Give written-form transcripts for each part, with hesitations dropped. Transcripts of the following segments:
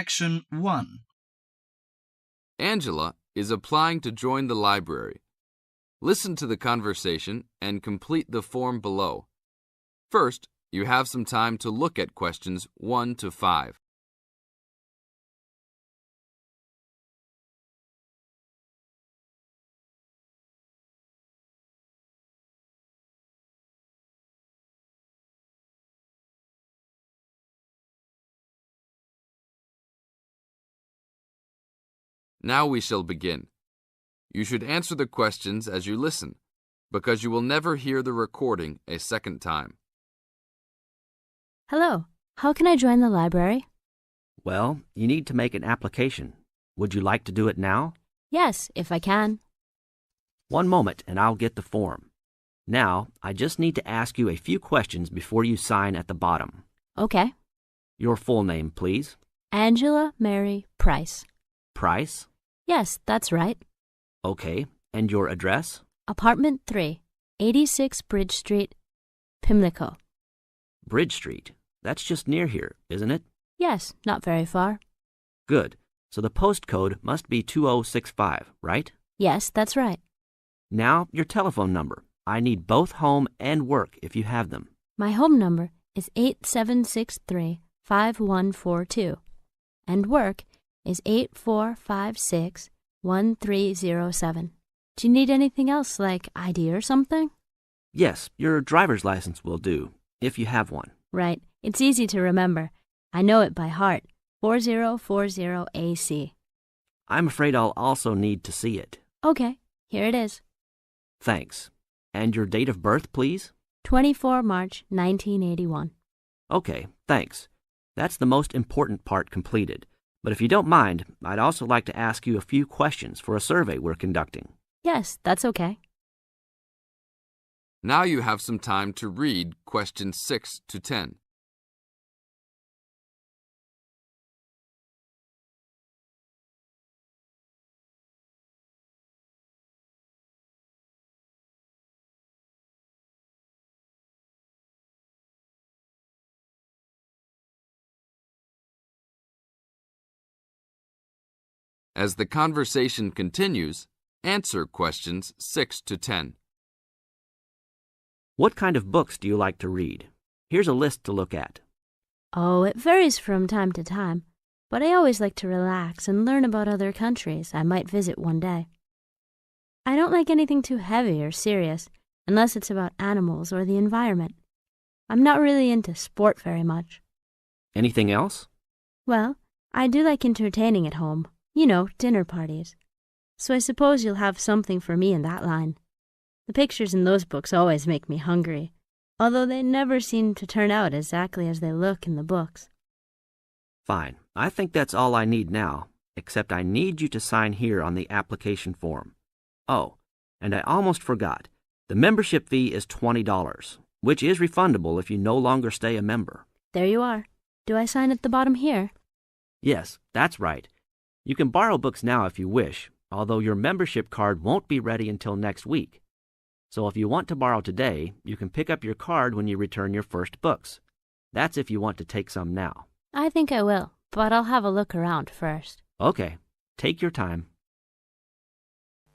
Section 1. Angela is applying to join the library. Listen to the conversation and complete the form below. First, you have some time to look at questions 1 to 5. Now we shall begin. You should answer the questions as you listen, because you will never hear the recording a second time. Hello, how can I join the library? Well, you need to make an application. Would you like to do it now? Yes, if I can. One moment and I'll get the form. Now, I just need to ask you a few questions before you sign at the bottom. Okay. Your full name, please. Angela Mary Price. Price? Yes, that's right. Okay. And your address? Apartment 3, 86 Bridge Street, Pimlico. Bridge Street. That's just near here, isn't it? Yes, not very far. Good. So the postcode must be 2065, right? Yes, that's right. Now, your telephone number. I need both home and work if you have them. My home number is 8763-5142, and work is 8456-1307. Do you need anything else, like ID or something? Yes, your driver's license will do, if you have one. Right. It's easy to remember. I know it by heart. 4040AC. I'm afraid I'll also need to see it. Okay, here it is. Thanks. And your date of birth, please? 24 March 1981. Okay, thanks. That's the most important part completed. But if you don't mind, I'd also like to ask you a few questions for a survey we're conducting. Yes, that's okay. Now you have some time to read questions 6 to 10. As the conversation continues, answer questions 6 to 10. What kind of books do you like to read? Here's a list to look at. Oh, it varies from time to time, but I always like to relax and learn about other countries I might visit one day. I don't like anything too heavy or serious, unless it's about animals or the environment. I'm not really into sport very much. Anything else? Well, I do like entertaining at home. You know, dinner parties. So I suppose you'll have something for me in that line. The pictures in those books always make me hungry, although they never seem to turn out exactly as they look in the books. Fine. I think that's all I need now, except I need you to sign here on the application form. Oh, and I almost forgot. The membership fee is $20, which is refundable if you no longer stay a member. There you are. Do I sign at the bottom here? Yes, that's right. You can borrow books now if you wish, although your membership card won't be ready until next week. So if you want to borrow today, you can pick up your card when you return your first books. That's if you want to take some now. I think I will, but I'll have a look around first. Okay, take your time.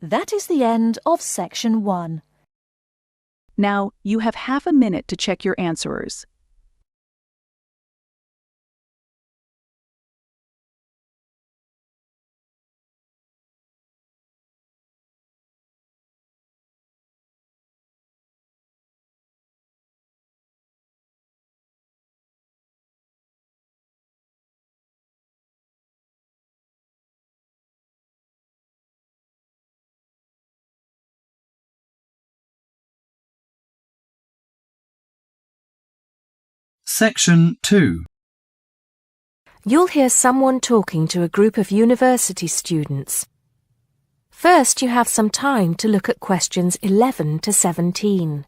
That is the end of Section 1. Now, you have half a minute to check your answerers. Section 2. You'll hear someone talking to a group of university students. First, you have some time to look at questions 11 to 17.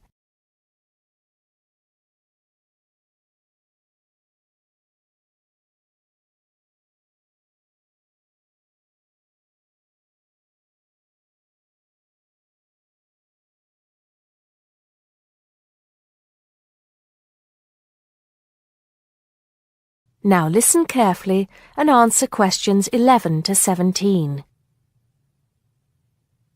Now listen carefully and answer questions 11 to 17.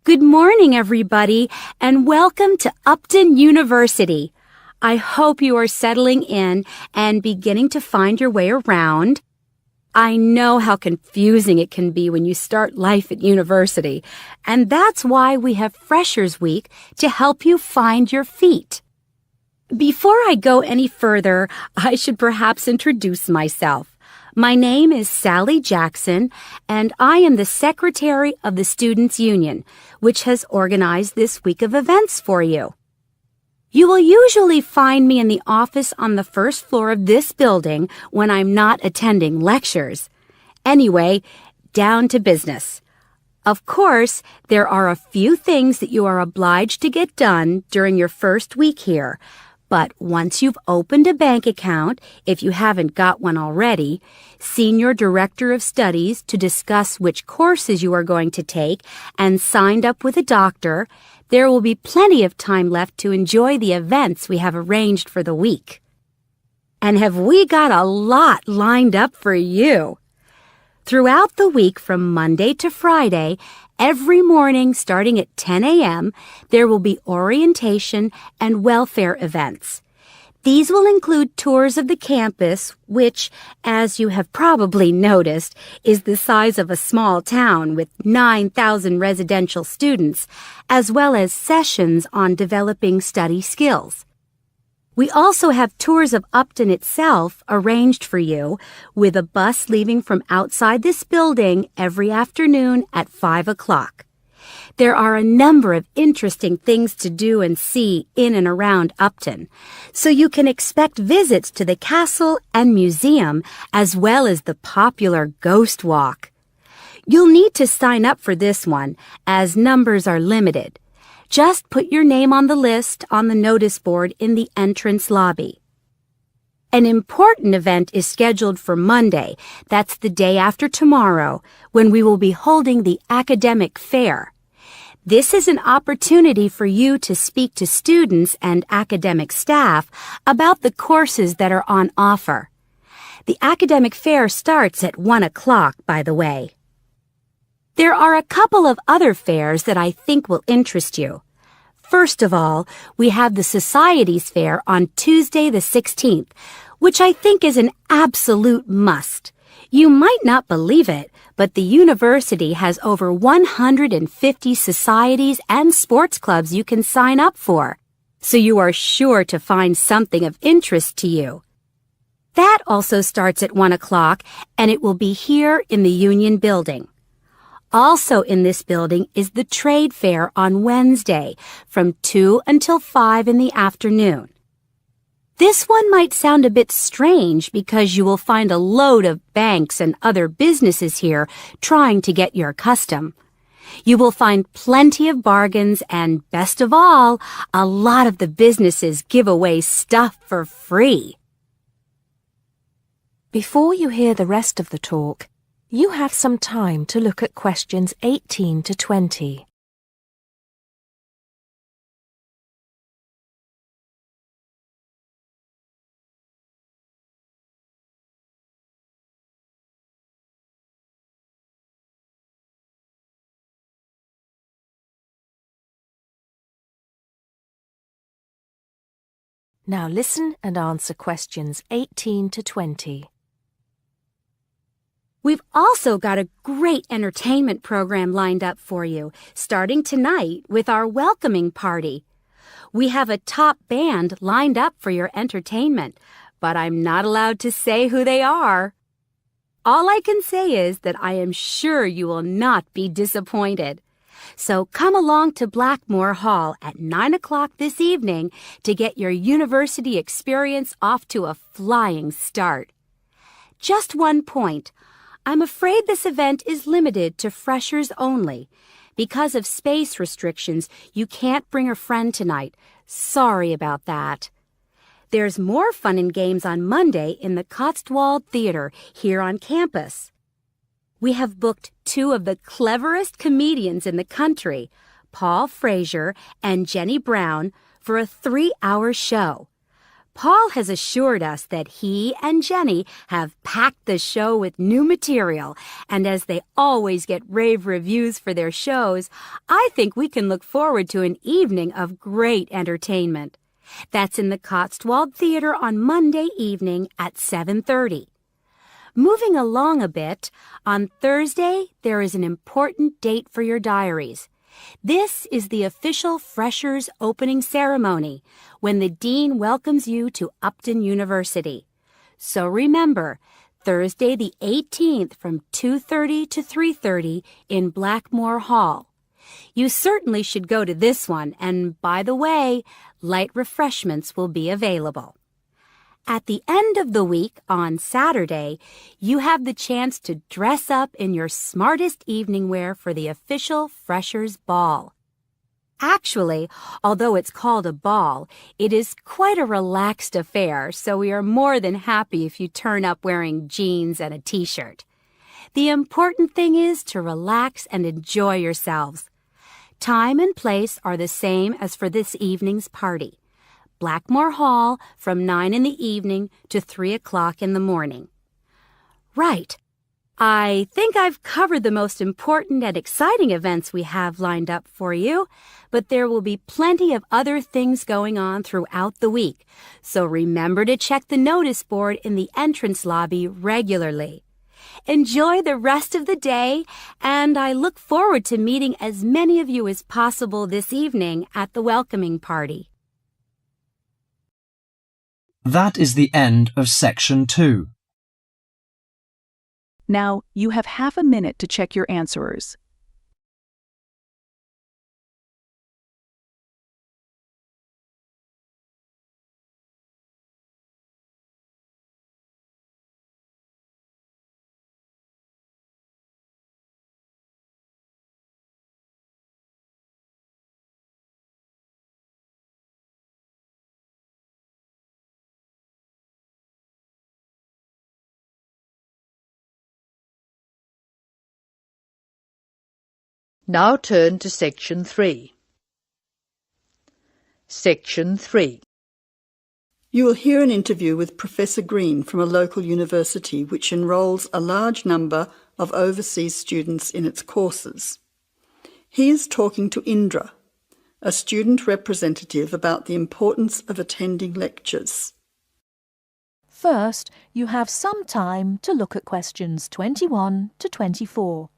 Good morning, everybody, and welcome to Upton University. I hope you are settling in and beginning to find your way around. I know how confusing it can be when you start life at university, and that's why we have Freshers Week to help you find your feet. Before I go any further, I should perhaps introduce myself. My name is Sally Jackson, and I am the Secretary of the Students' Union, which has organized this week of events for you. You will usually find me in the office on the first floor of this building when I'm not attending lectures. Anyway, down to business. Of course, there are a few things that you are obliged to get done during your first week here. But once you've opened a bank account, if you haven't got one already, seen your director of studies to discuss which courses you are going to take, and signed up with a doctor, there will be plenty of time left to enjoy the events we have arranged for the week. And have we got a lot lined up for you? Throughout the week from Monday to Friday, every morning starting at 10 a.m., there will be orientation and welfare events. These will include tours of the campus, which, as you have probably noticed, is the size of a small town with 9,000 residential students, as well as sessions on developing study skills. We also have tours of Upton itself arranged for you, with a bus leaving from outside this building every afternoon at 5 o'clock. There are a number of interesting things to do and see in and around Upton, so you can expect visits to the castle and museum as well as the popular Ghost Walk. You'll need to sign up for this one, as numbers are limited. Just put your name on the list on the notice board in the entrance lobby. An important event is scheduled for Monday, that's the day after tomorrow, when we will be holding the academic fair. This is an opportunity for you to speak to students and academic staff about the courses that are on offer. The academic fair starts at 1 o'clock, by the way. There are a couple of other fairs that I think will interest you. First of all, we have the Societies Fair on Tuesday the 16th, which I think is an absolute must. You might not believe it, but the university has over 150 societies and sports clubs you can sign up for, so you are sure to find something of interest to you. That also starts at 1 o'clock, and it will be here in the Union Building. Also in this building is the Trade Fair on Wednesday from 2 until 5 in the afternoon. This one might sound a bit strange because you will find a load of banks and other businesses here trying to get your custom. You will find plenty of bargains and, best of all, a lot of the businesses give away stuff for free. Before you hear the rest of the talk, you have some time to look at questions 18 to 20. Now listen and answer questions 18 to 20. We've also got a great entertainment program lined up for you, starting tonight with our welcoming party. We have a top band lined up for your entertainment, but I'm not allowed to say who they are. All I can say is that I am sure you will not be disappointed. So come along to Blackmore Hall at 9 o'clock this evening to get your university experience off to a flying start. Just one point. I'm afraid this event is limited to freshers only. Because of space restrictions, you can't bring a friend tonight. Sorry about that. There's more fun and games on Monday in the Cotswold Theater here on campus. We have booked two of the cleverest comedians in the country, Paul Frazier and Jenny Brown, for a 3-hour show. Paul has assured us that he and Jenny have packed the show with new material, and as they always get rave reviews for their shows, I think we can look forward to an evening of great entertainment. That's in the Cotswold Theater on Monday evening at 7:30. Moving along a bit, on Thursday there is an important date for your diaries. This is the official Freshers opening ceremony, when the Dean welcomes you to Upton University. So remember, Thursday the 18th from 2:30 to 3:30 in Blackmore Hall. You certainly should go to this one, and by the way, light refreshments will be available. At the end of the week, on Saturday, you have the chance to dress up in your smartest evening wear for the official Freshers' Ball. Actually, although it's called a ball, it is quite a relaxed affair, so we are more than happy if you turn up wearing jeans and a t-shirt. The important thing is to relax and enjoy yourselves. Time and place are the same as for this evening's party. Blackmore Hall from 9 in the evening to 3 o'clock in the morning. Right. I think I've covered the most important and exciting events we have lined up for you, but there will be plenty of other things going on throughout the week, so remember to check the notice board in the entrance lobby regularly. Enjoy the rest of the day, and I look forward to meeting as many of you as possible this evening at the welcoming party. That is the end of section 2. Now, you have half a minute to check your answers. Now turn to Section 3. Section 3. You will hear an interview with Professor Green from a local university which enrolls a large number of overseas students in its courses. He is talking to Indra, a student representative, about the importance of attending lectures. First, you have some time to look at questions 21 to 24.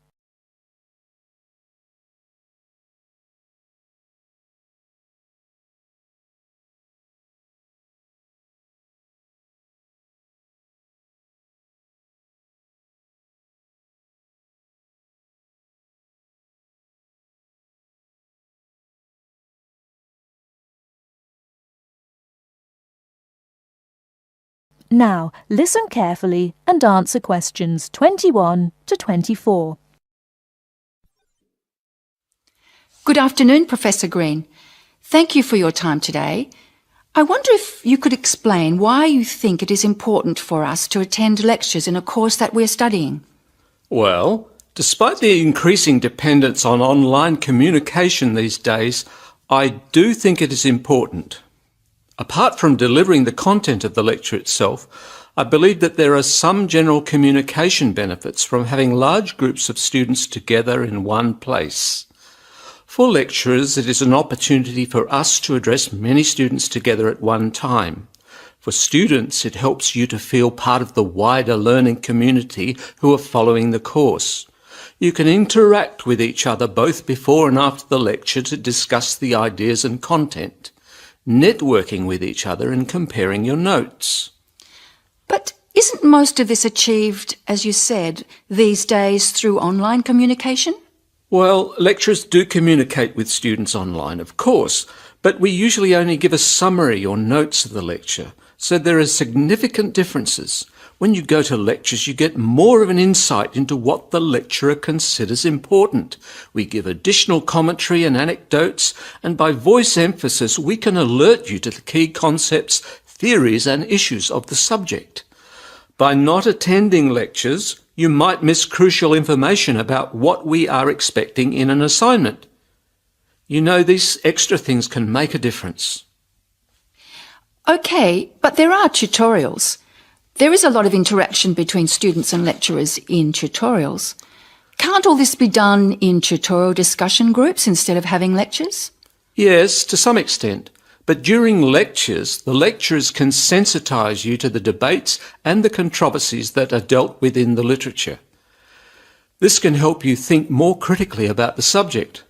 Now, listen carefully and answer questions 21 to 24. Good afternoon, Professor Green. Thank you for your time today. I wonder if you could explain why you think it is important for us to attend lectures in a course that we're studying. Well, despite the increasing dependence on online communication these days, I do think it is important. Apart from delivering the content of the lecture itself, I believe that there are some general communication benefits from having large groups of students together in one place. For lecturers, it is an opportunity for us to address many students together at one time. For students, it helps you to feel part of the wider learning community who are following the course. You can interact with each other both before and after the lecture to discuss the ideas and content, networking with each other and comparing your notes. But isn't most of this achieved, as you said, these days through online communication? Well, lecturers do communicate with students online, of course, but we usually only give a summary or notes of the lecture, so there are significant differences. When you go to lectures, you get more of an insight into what the lecturer considers important. We give additional commentary and anecdotes, and by voice emphasis, we can alert you to the key concepts, theories, and issues of the subject. By not attending lectures, you might miss crucial information about what we are expecting in an assignment. You know, these extra things can make a difference. Okay, but there are tutorials. There is a lot of interaction between students and lecturers in tutorials. Can't all this be done in tutorial discussion groups instead of having lectures? Yes, to some extent. But during lectures, the lecturers can sensitise you to the debates and the controversies that are dealt with in the literature. This can help you think more critically about the subject.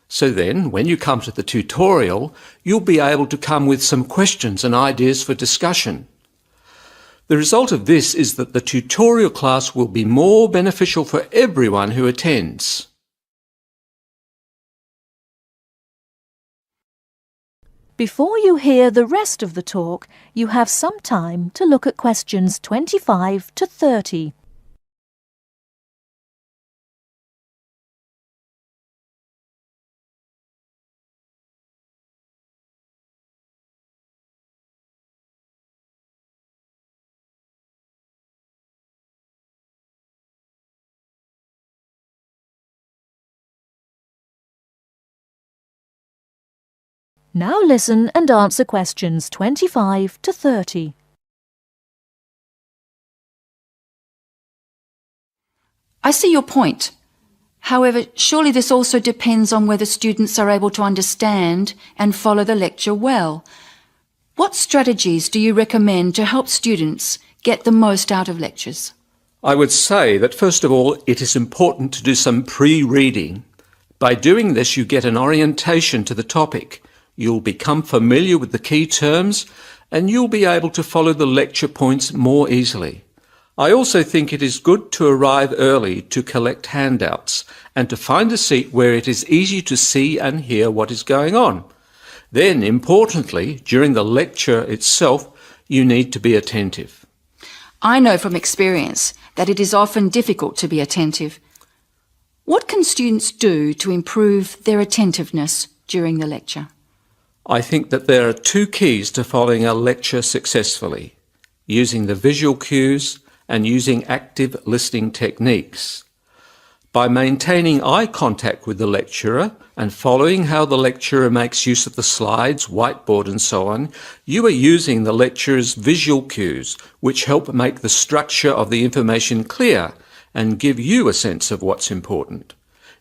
So then, when you come to the tutorial, you'll be able to come with some questions and ideas for discussion. The result of this is that the tutorial class will be more beneficial for everyone who attends. Before you hear the rest of the talk, you have some time to look at questions 25 to 30. Now listen and answer questions 25 to 30. I see your point. However, surely this also depends on whether students are able to understand and follow the lecture well. What strategies do you recommend to help students get the most out of lectures? I would say that first of all, it is important to do some pre-reading. By doing this, you get an orientation to the topic. You'll become familiar with the key terms and you'll be able to follow the lecture points more easily. I also think it is good to arrive early to collect handouts and to find a seat where it is easy to see and hear what is going on. Then, importantly, during the lecture itself, you need to be attentive. I know from experience that it is often difficult to be attentive. What can students do to improve their attentiveness during the lecture? I think that there are two keys to following a lecture successfully: using the visual cues and using active listening techniques. By maintaining eye contact with the lecturer and following how the lecturer makes use of the slides, whiteboard and so on, you are using the lecturer's visual cues, which help make the structure of the information clear and give you a sense of what's important.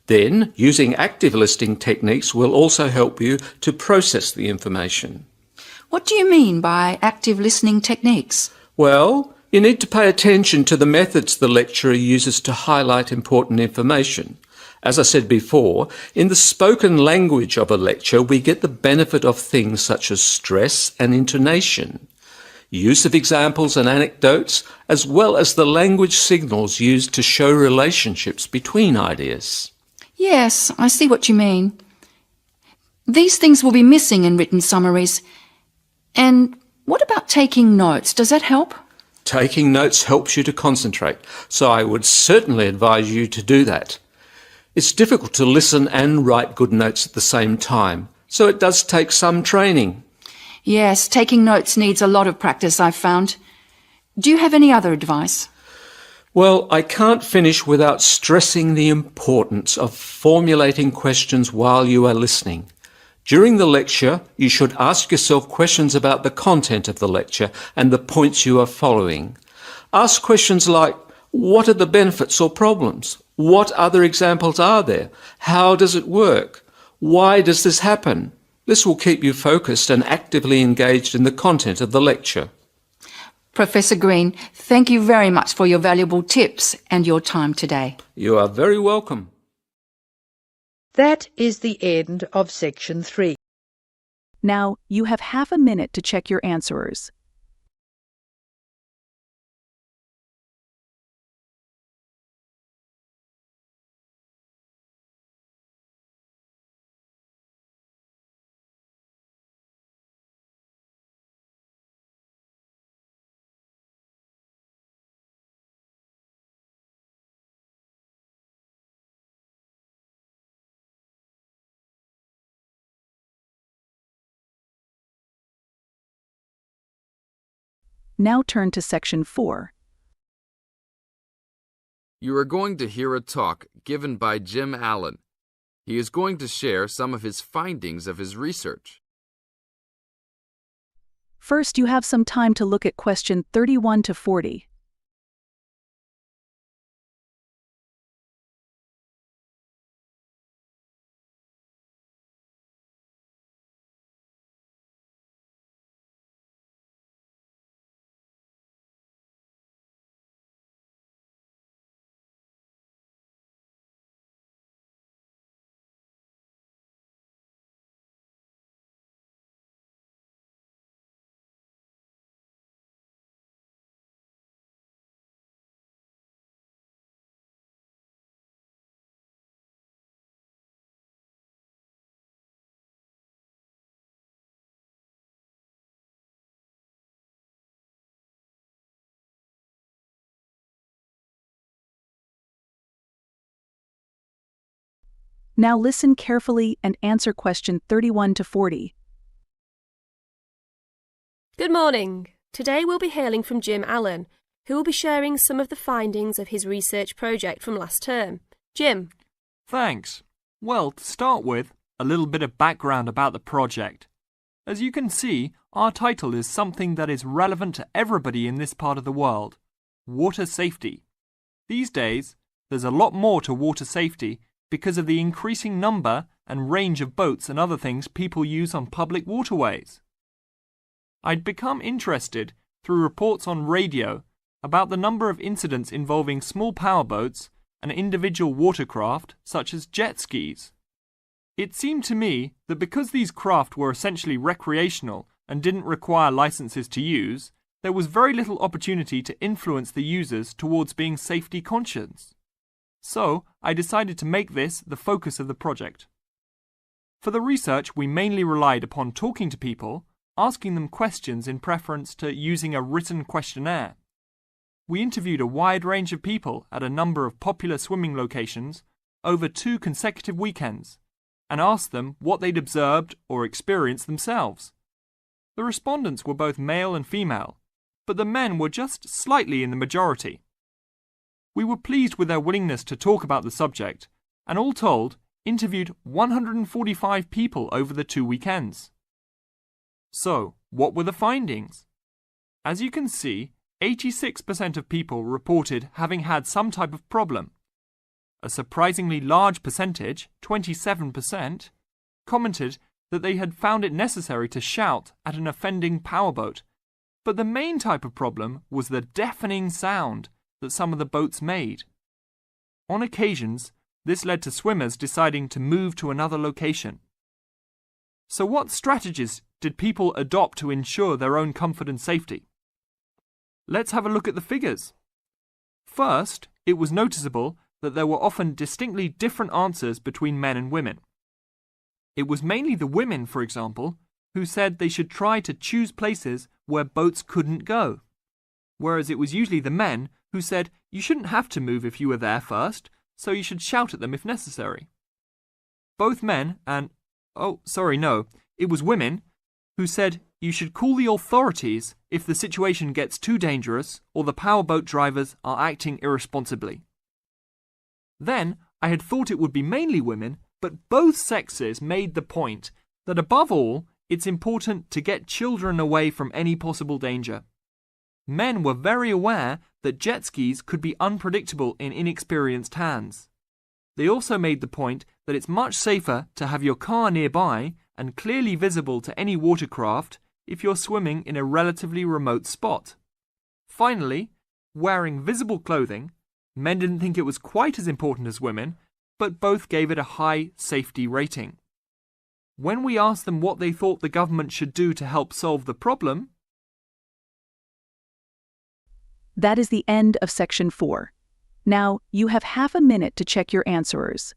Then, using active listening techniques will also help you to process the information. What do you mean by active listening techniques? Well, you need to pay attention to the methods the lecturer uses to highlight important information. As I said before, in the spoken language of a lecture, we get the benefit of things such as stress and intonation, use of examples and anecdotes, as well as the language signals used to show relationships between ideas. Yes, I see what you mean. These things will be missing in written summaries. And what about taking notes? Does that help? Taking notes helps you to concentrate, so I would certainly advise you to do that. It's difficult to listen and write good notes at the same time, so it does take some training. Yes, taking notes needs a lot of practice, I've found. Do you have any other advice? Well, I can't finish without stressing the importance of formulating questions while you are listening. During the lecture, you should ask yourself questions about the content of the lecture and the points you are following. Ask questions like, what are the benefits or problems? What other examples are there? How does it work? Why does this happen? This will keep you focused and actively engaged in the content of the lecture. Professor Green, thank you very much for your valuable tips and your time today. You are very welcome. That is the end of section 3. Now, you have half a minute to check your answers. Now turn to section 4. You are going to hear a talk given by Jim Allen. He is going to share some of his findings of his research. First, you have some time to look at question 31 to 40. Now listen carefully and answer question 31 to 40. Good morning. Today we'll be hailing from Jim Allen, who will be sharing some of the findings of his research project from last term. Jim. Thanks. Well, to start with, a little bit of background about the project. As you can see, our title is something that is relevant to everybody in this part of the world: water safety. These days, there's a lot more to water safety because of the increasing number and range of boats and other things people use on public waterways. I'd become interested through reports on radio about the number of incidents involving small powerboats and individual watercraft such as jet skis. It seemed to me that because these craft were essentially recreational and didn't require licenses to use, there was very little opportunity to influence the users towards being safety conscious. So, I decided to make this the focus of the project. For the research, we mainly relied upon talking to people, asking them questions in preference to using a written questionnaire. We interviewed a wide range of people at a number of popular swimming locations over 2 consecutive weekends and asked them what they'd observed or experienced themselves. The respondents were both male and female, but the men were just slightly in the majority. We were pleased with their willingness to talk about the subject, and all told, interviewed 145 people over the 2 weekends. So, what were the findings? As you can see, 86% of people reported having had some type of problem. A surprisingly large percentage, 27%, commented that they had found it necessary to shout at an offending powerboat, but the main type of problem was the deafening sound that some of the boats made. On occasions, this led to swimmers deciding to move to another location. So what strategies did people adopt to ensure their own comfort and safety? Let's have a look at the figures. First, it was noticeable that there were often distinctly different answers between men and women. It was mainly the women, for example, who said they should try to choose places where boats couldn't go, whereas it was usually the men who said you shouldn't have to move if you were there first, so you should shout at them if necessary. Both men and, it was women who said you should call the authorities if the situation gets too dangerous or the powerboat drivers are acting irresponsibly. Then, I had thought it would be mainly women, but both sexes made the point that above all, it's important to get children away from any possible danger. Men were very aware that jet skis could be unpredictable in inexperienced hands. They also made the point that it's much safer to have your car nearby and clearly visible to any watercraft if you're swimming in a relatively remote spot. Finally, wearing visible clothing, men didn't think it was quite as important as women, but both gave it a high safety rating. When we asked them what they thought the government should do to help solve the problem, That is the end of section 4. Now, you have half a minute to check your answerers.